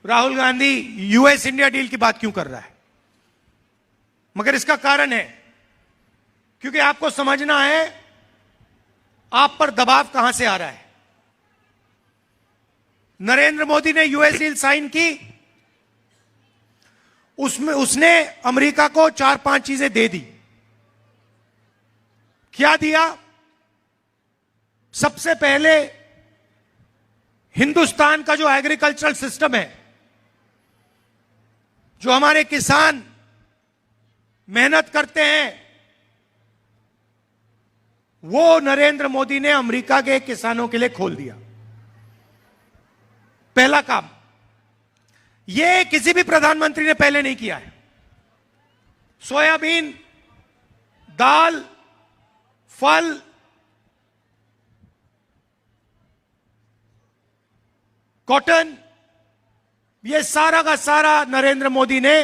Rahul Gandhi US India deal की बात क्यों कर रहा है? मगर इसका कारण है क्योंकि आपको समझना है आप पर दबाव कहां से आ रहा है। नरेंद्र मोदी ने यूएस डील साइन की, उसमें उसने अमेरिका को 4-5 चीजें दे दी। क्या दिया? सबसे पहले हिंदुस्तान का जो एग्रीकल्चरल सिस्टम है, जो हमारे किसान मेहनत करते हैं, वो नरेंद्र मोदी ने अमेरिका के किसानों के लिए खोल दिया। पहला काम यह किसी भी प्रधानमंत्री ने पहले नहीं किया है। सोयाबीन, दाल, फल, कॉटन, यह सारा का सारा नरेंद्र मोदी ने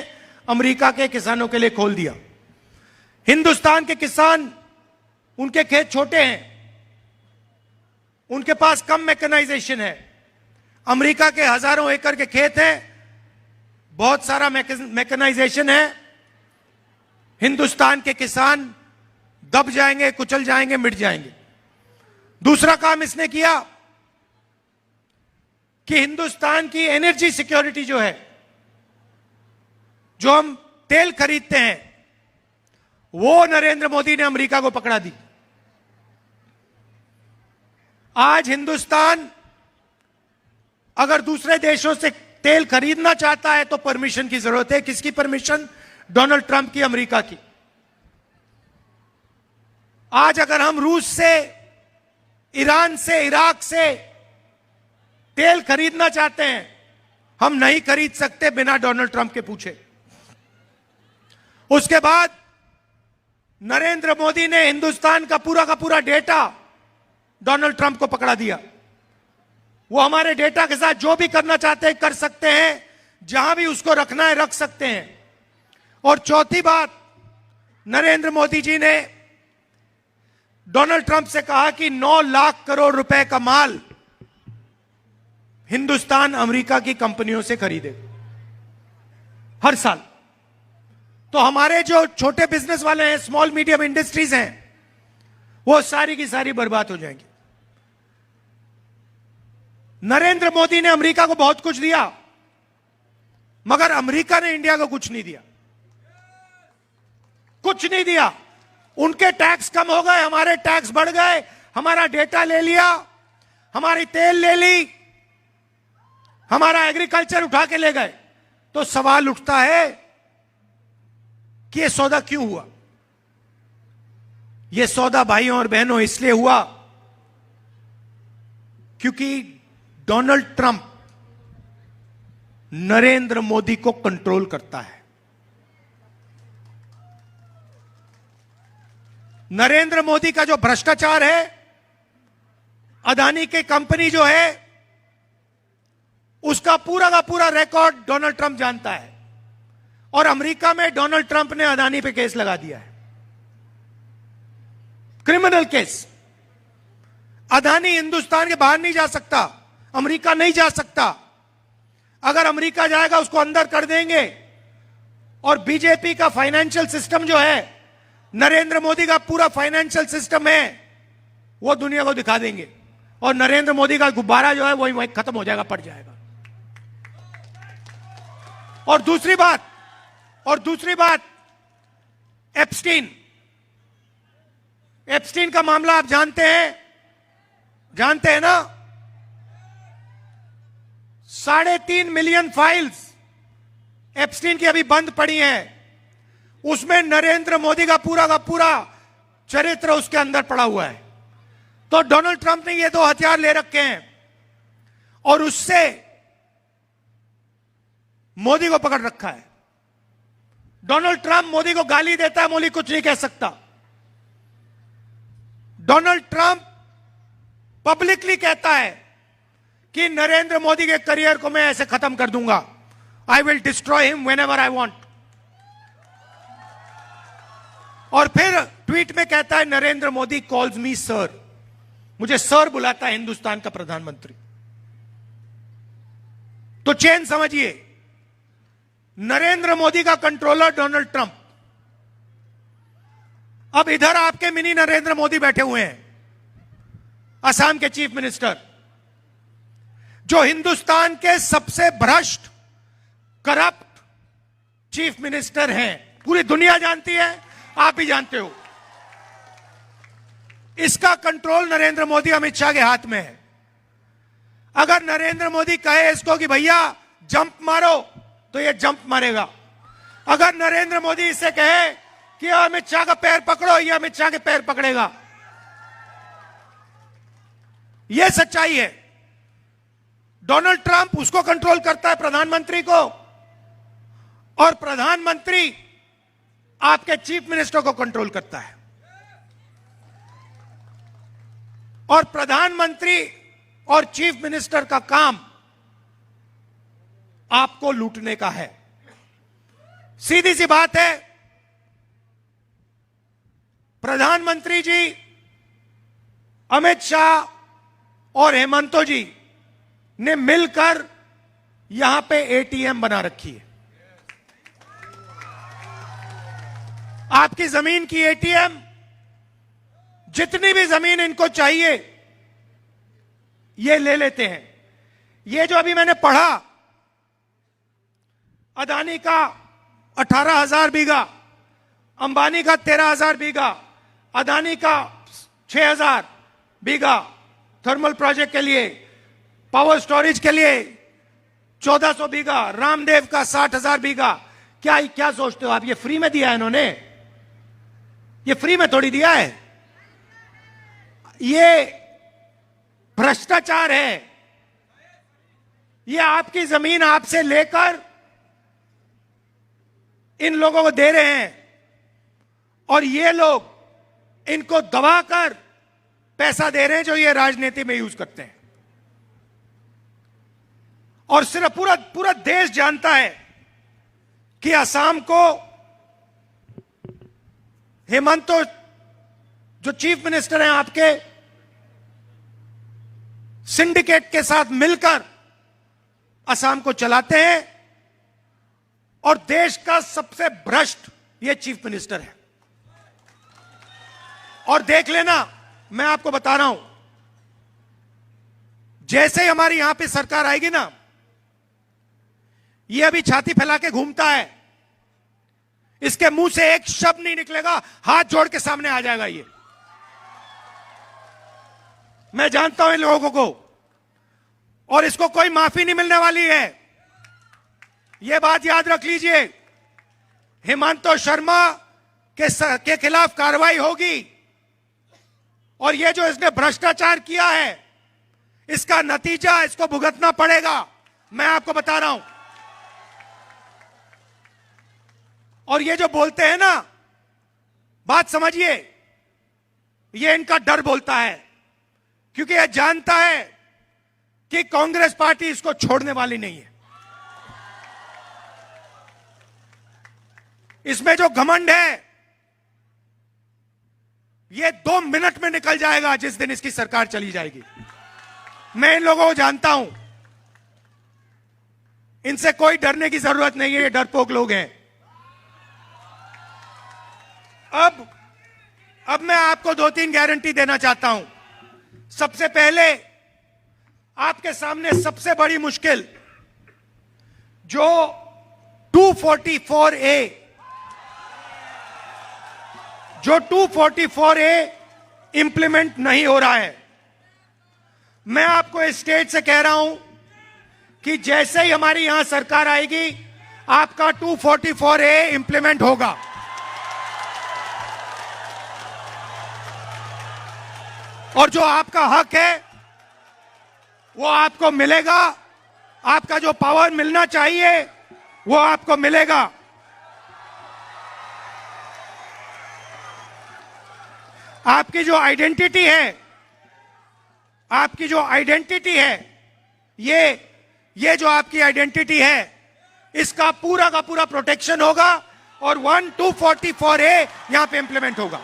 अमेरिका के किसानों के लिए खोल दिया। हिंदुस्तान के किसान, उनके खेत छोटे हैं, उनके पास कम मैकेनाइजेशन है। अमेरिका के हजारों एकड़ के खेत हैं, बहुत सारा मैकेनाइजेशन है। हिंदुस्तान के किसान दब जाएंगे, कुचल जाएंगे, मिट जाएंगे। दूसरा काम इसने किया कि हिंदुस्तान की एनर्जी सिक्योरिटी जो है, जो हम तेल खरीदते हैं, वो नरेंद्र मोदी ने अमेरिका को पकड़ा दी। आज हिंदुस्तान अगर दूसरे देशों से तेल खरीदना चाहता है तो परमिशन की जरूरत है। किसकी परमिशन? डोनाल्ड ट्रंप की, अमेरिका की। आज अगर हम रूस से, ईरान से, इराक से तेल खरीदना चाहते हैं, हम नहीं खरीद सकते बिना डोनाल्ड ट्रंप के पूछे। उसके बाद नरेंद्र मोदी ने हिंदुस्तान का पूरा डेटा डोनाल्ड ट्रंप को पकड़ा दिया। वो हमारे डेटा के साथ जो भी करना चाहते हैं कर सकते हैं, जहां भी उसको रखना है रख सकते हैं। और चौथी बात, नरेंद्र मोदी जी ने डोनाल्ड ट्रंप से कहा कि 9 लाख करोड़ रुपए का माल हिंदुस्तान अमेरिका की कंपनियों से खरीदे हर साल। तो हमारे जो छोटे बिजनेस वाले हैं, स्मॉल मीडियम इंडस्ट्रीज हैं, वो सारी की सारी बर्बाद हो जाएंगी। नरेंद्र मोदी ने अमेरिका को बहुत कुछ दिया, मगर अमेरिका ने इंडिया को कुछ नहीं दिया। कुछ नहीं दिया। उनके टैक्स कम हो गए, हमारे टैक्स बढ़ गए। हमारा डेटा ले लिया, हमारी तेल ले ली, हमारा एग्रीकल्चर उठा के ले गए। तो सवाल उठता है कि यह सौदा क्यों हुआ? यह सौदा भाइयों और बहनों इसलिए हुआ क्योंकि डोनाल्ड ट्रंप नरेंद्र मोदी को कंट्रोल करता है। नरेंद्र मोदी का जो भ्रष्टाचार है, अदानी की कंपनी जो है, उसका पूरा का पूरा रिकॉर्ड डोनाल्ड ट्रंप जानता है। और अमेरिका में डोनाल्ड ट्रंप ने अदानी पे केस लगा दिया है, क्रिमिनल केस। अदानी हिंदुस्तान के बाहर नहीं जा सकता, अमेरिका नहीं जा सकता। अगर अमेरिका जाएगा उसको अंदर कर देंगे। और बीजेपी का फाइनेंशियल सिस्टम जो है, नरेंद्र मोदी का पूरा फाइनेंशियल सिस्टम है, वो दुनिया को दिखा देंगे। और नरेंद्र मोदी का गुब्बारा जो है वही खत्म हो जाएगा, पड़ जाएगा। और दूसरी बात, एप्स्टीन का मामला आप जानते हैं ना? 3.5 मिलियन फाइल्स एप्स्टीन की अभी बंद पड़ी हैं। उसमें नरेंद्र मोदी का पूरा चरित्र उसके अंदर पड़ा हुआ है। तो डोनाल्ड ट्रंप ने ये 2 हथियार ले रखे हैं और उससे मोदी को पकड़ रखा है। डोनाल्ड ट्रंप मोदी को गाली देता है, मोदी कुछ नहीं कह सकता। डोनाल्ड ट्रंप पब्लिकली कहता है कि नरेंद्र मोदी के करियर को मैं ऐसे खत्म कर दूंगा। I will destroy him whenever I want. और फिर ट्वीट में कहता है Narendra Modi calls me sir, मुझे सर बुलाता है हिंदुस्तान का प्रधानमंत्री। तो चेन समझिए, नरेंद्र मोदी का कंट्रोलर डोनाल्ड ट्रंप, अब इधर आपके मिनी नरेंद्र मोदी बैठे हुए हैं, असम के चीफ मिनिस्टर, जो हिंदुस्तान के सबसे भ्रष्ट करप्ट चीफ मिनिस्टर हैं। पूरी दुनिया जानती है, आप भी जानते हो। इसका कंट्रोल नरेंद्र मोदी अमित शाह के हाथ में है। अगर नरेंद्र मोदी कहे इसको कि भैया जंप मारो, तो ये जंप मारेगा। अगर नरेंद्र मोदी इसे कहे कि अमित शाह का पैर पकड़ो, ये अमित शाह के पैर पकड़ेगा। यह सच्चाई है। डोनाल्ड ट्रंप उसको कंट्रोल करता है, प्रधानमंत्री को, और प्रधानमंत्री आपके चीफ मिनिस्टर को कंट्रोल करता है। और प्रधानमंत्री और चीफ मिनिस्टर का काम आपको लूटने का है। सीधी सी बात है, प्रधानमंत्री जी, अमित शाह और हेमंतो जी ने मिलकर यहां पे एटीएम बना रखी है। आपकी जमीन की एटीएम, जितनी भी जमीन इनको चाहिए ये ले लेते हैं। ये जो अभी मैंने पढ़ा, अदानी का 18,000 बीघा, अंबानी का 13,000 बीघा, अदानी का 6,000 बीघा थर्मल प्रोजेक्ट के लिए, पावर स्टोरेज के लिए 1,400 बीघा, रामदेव का 60,000 बीघा। क्या सोचते हो आप, ये फ्री में दिया है इन्होंने? ये फ्री में थोड़ी दिया है, ये भ्रष्टाचार है। ये आपकी जमीन आपसे लेकर इन लोगों को दे रहे हैं, और ये लोग इनको दबाकर पैसा दे रहे हैं, जो ये राजनीति में यूज करते हैं। और सिर्फ पूरा देश जानता है कि असम को हेमंतो, जो चीफ मिनिस्टर हैं आपके, सिंडिकेट के साथ मिलकर असम को चलाते हैं, और देश का सबसे भ्रष्ट ये चीफ मिनिस्टर है। और देख लेना, मैं आपको बता रहा हूं, जैसे ही हमारी यहां पे सरकार आएगी ना, ये अभी छाती फैला के घूमता है, इसके मुंह से एक शब्द नहीं निकलेगा, हाथ जोड़ के सामने आ जाएगा ये। मैं जानता हूं इन लोगों को, और इसको कोई माफी नहीं मिलने वाली है। यह बात याद रख लीजिए, हेमंतो शर्मा के खिलाफ कार्रवाई होगी, और यह जो इसने भ्रष्टाचार किया है, इसका नतीजा इसको भुगतना पड़ेगा। मैं आपको बता रहा हूं। और ये जो बोलते हैं ना, बात समझिए, ये इनका डर बोलता है, क्योंकि यह जानता है कि कांग्रेस पार्टी इसको छोड़ने वाली नहीं है। इसमें जो घमंड है, ये 2 मिनट में निकल जाएगा जिस दिन इसकी सरकार चली जाएगी। मैं इन लोगों को जानता हूं, इनसे कोई डरने की जरूरत नहीं है, ये डरपोक लोग हैं। अब मैं आपको 2-3 गारंटी देना चाहता हूं। सबसे पहले, आपके सामने सबसे बड़ी मुश्किल, जो 244A इंप्लीमेंट नहीं हो रहा है। मैं आपको इस स्टेज से कह रहा हूं कि जैसे ही हमारी यहां सरकार आएगी, आपका 244A इंप्लीमेंट होगा। और जो आपका हक है वो आपको मिलेगा। आपका जो पावर मिलना चाहिए वो आपको मिलेगा। आपकी जो आइडेंटिटी है, ये जो आपकी आइडेंटिटी है, इसका पूरा का पूरा प्रोटेक्शन होगा, और 244A यहां पे इंप्लीमेंट होगा।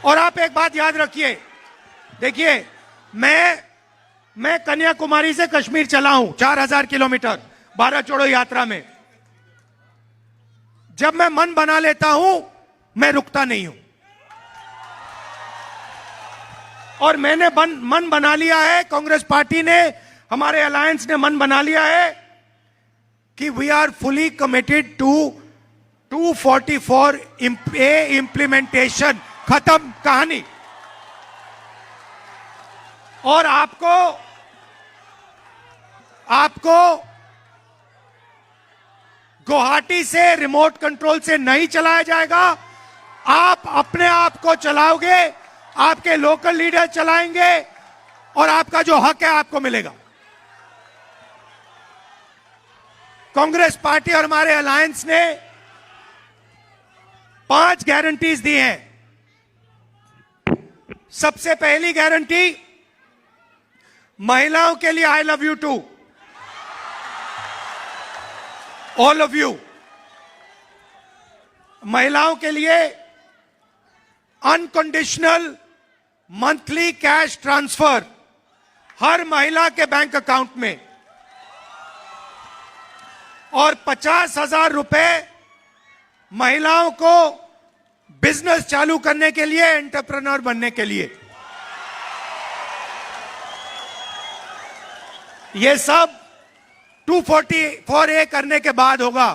और आप एक बात याद रखिए, देखिए मैं कन्याकुमारी से कश्मीर चला हूं 4000 किलोमीटर भारत जोड़ो यात्रा में। जब मैं मन बना लेता हूं मैं रुकता नहीं हूं, और मैंने मन बना लिया है, कांग्रेस पार्टी ने, हमारे अलायंस ने मन बना लिया है कि we are fully committed to 244 implementation. खत्म कहानी। और आपको गुवाहाटी से रिमोट कंट्रोल से नहीं चलाया जाएगा, आप अपने आप को चलाओगे, आपके लोकल लीडर चलाएंगे, और आपका जो हक है आपको मिलेगा। कांग्रेस पार्टी और हमारे अलायंस ने 5 गारंटीज दी हैं। सबसे पहली गारंटी, महिलाओं के लिए I love you to all of you. महिलाओं के लिए अनकंडीशनल मंथली कैश ट्रांसफर हर महिला के बैंक अकाउंट में, और 50,000 रुपए महिलाओं को बिजनेस चालू करने के लिए, एंटरप्रेन्योर बनने के लिए। यह सब 244A करने के बाद होगा।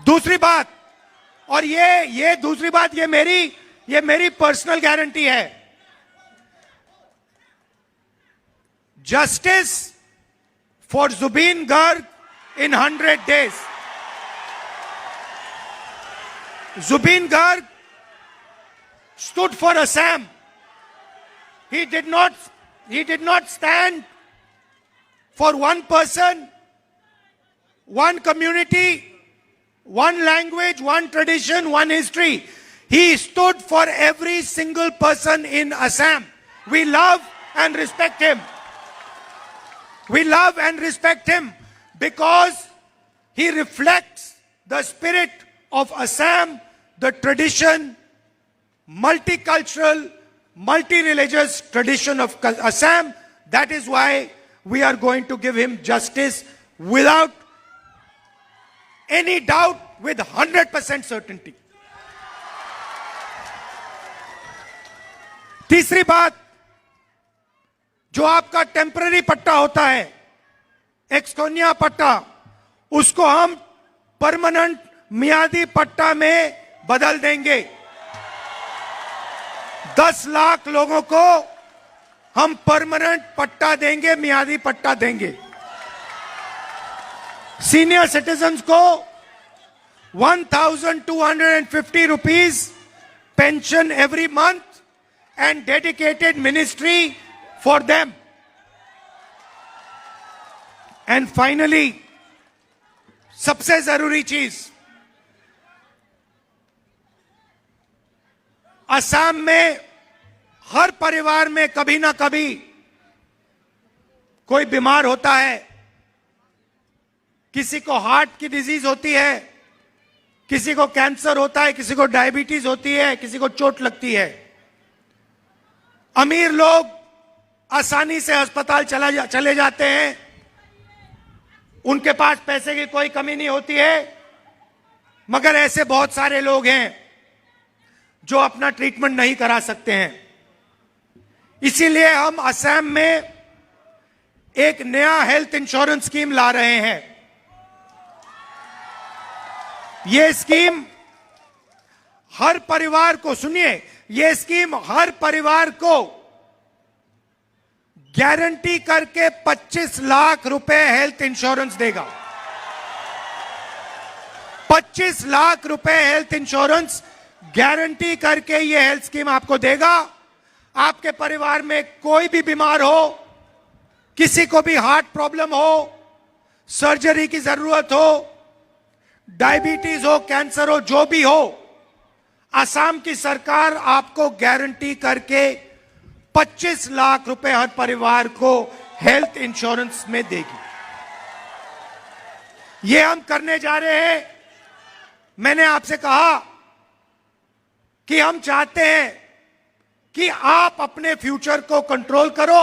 दूसरी बात, और ये दूसरी बात, ये मेरी पर्सनल गारंटी है, justice for Zubeen Garg in 100 days. Zubeen Garg stood for Assam. He did not stand for one person, one community, one language, one tradition, one history. He stood for every single person in Assam. We love and respect him. We love and respect him because he reflects the spirit of Assam, the tradition, multicultural, multi-religious tradition of Assam. That is why we are going to give him justice without any doubt, with 100% certainty. तीसरी बात, जो आपका temporary पट्टा होता है, एक्सकोनिया पट्टा, उसको हम परमानेंट मियादी पट्टा में बदल देंगे। 10 लाख लोगों को हम परमानेंट पट्टा देंगे, मियादी पट्टा देंगे। सीनियर सिटीजन्स को 1,250 rupees pension every month and dedicated ministry for them. And finally, सबसे जरूरी चीज, असम में हर परिवार में कभी ना कभी कोई बीमार होता है। किसी को हार्ट की डिजीज होती है, किसी को कैंसर होता है, किसी को डायबिटीज होती है, किसी को चोट लगती है। अमीर लोग आसानी से अस्पताल चले जाते हैं, उनके पास पैसे की कोई कमी नहीं होती है। मगर ऐसे बहुत सारे लोग हैं जो अपना ट्रीटमेंट नहीं करा सकते हैं। इसीलिए हम असम में एक नया हेल्थ इंश्योरेंस स्कीम ला रहे हैं। यह स्कीम हर परिवार को, सुनिए, यह स्कीम हर परिवार को गारंटी करके 25 लाख रुपए हेल्थ इंश्योरेंस देगा। 25 लाख रुपए हेल्थ इंश्योरेंस गारंटी करके यह हेल्थ स्कीम आपको देगा। आपके परिवार में कोई भी बीमार हो, किसी को भी हार्ट प्रॉब्लम हो, सर्जरी की जरूरत हो, डायबिटीज हो, कैंसर हो, जो भी हो, असम की सरकार आपको गारंटी करके 25 लाख रुपए हर परिवार को हेल्थ इंश्योरेंस में देगी। ये हम करने जा रहे हैं। मैंने आपसे कहा कि हम चाहते हैं कि आप अपने फ्यूचर को कंट्रोल करो,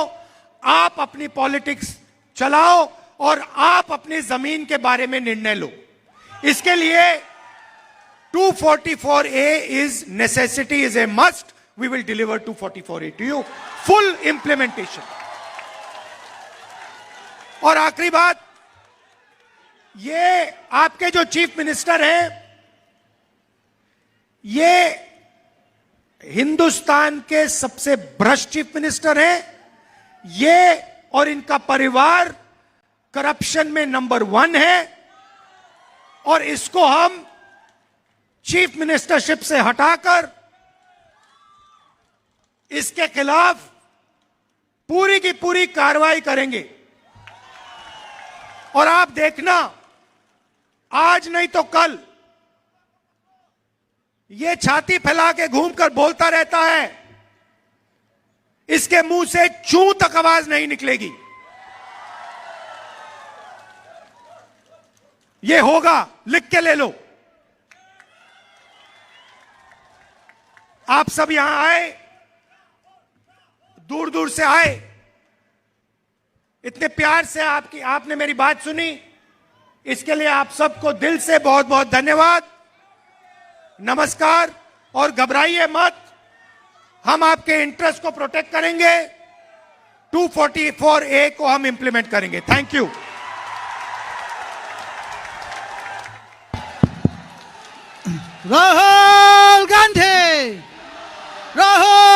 आप अपनी पॉलिटिक्स चलाओ और आप अपनी जमीन के बारे में निर्णय लो। इसके लिए 244A is necessity, is a must. We will deliver 244A to you. Full implementation. और आखिरी बात, ये आपके जो चीफ मिनिस्टर हैं, ये हिंदुस्तान के सबसे भ्रष्ट चीफ मिनिस्टर हैं। ये और इनका परिवार करप्शन में नंबर 1 है और इसको हम चीफ मिनिस्टरशिप से हटाकर इसके खिलाफ पूरी की पूरी कार्रवाई करेंगे। और आप देखना, आज नहीं तो कल ये छाती फैला के घूमकर बोलता रहता है, इसके मुंह से चू तक आवाज नहीं निकलेगी। ये होगा, लिख के ले लो। आप सब यहां आए, दूर दूर से आए, इतने प्यार से आपने मेरी बात सुनी, इसके लिए आप सबको दिल से बहुत बहुत धन्यवाद, नमस्कार। और घबराइए मत, हम आपके इंटरेस्ट को प्रोटेक्ट करेंगे। 244A को हम इंप्लीमेंट करेंगे। Thank you. राहुल गांधी, राहुल